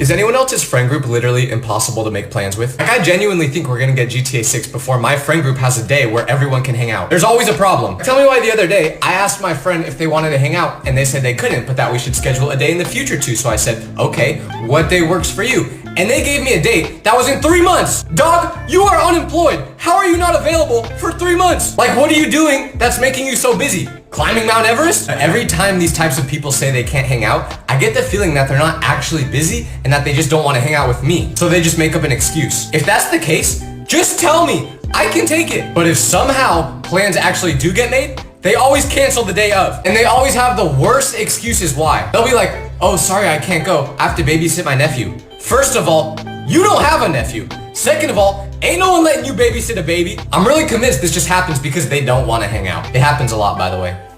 Is anyone else's friend group literally impossible to make plans with? Like, I genuinely think we're gonna get GTA 6 before my friend group has a day where everyone can hang out. There's always a problem. Tell me why the other day, I asked my friend if they wanted to hang out, and they said they couldn't, but that we should schedule a day in the future too. So I said, okay, what day works for you? And they gave me a date that was in 3 months. Dog, you are unemployed. How are you not available for 3 months? Like, what are you doing that's making you so busy? Climbing Mount Everest? Every time these types of people say they can't hang out, I get the feeling that they're not actually busy and that they just don't want to hang out with me. So they just make up an excuse. If that's the case, just tell me. I can take it. But if somehow plans actually do get made, they always cancel the day of. And they always have the worst excuses why. They'll be like, oh, sorry, I can't go. I have to babysit my nephew. First of all, you don't have a nephew. Second of all, ain't no one letting you babysit a baby. I'm really convinced this just happens because they don't want to hang out. It happens a lot, by the way.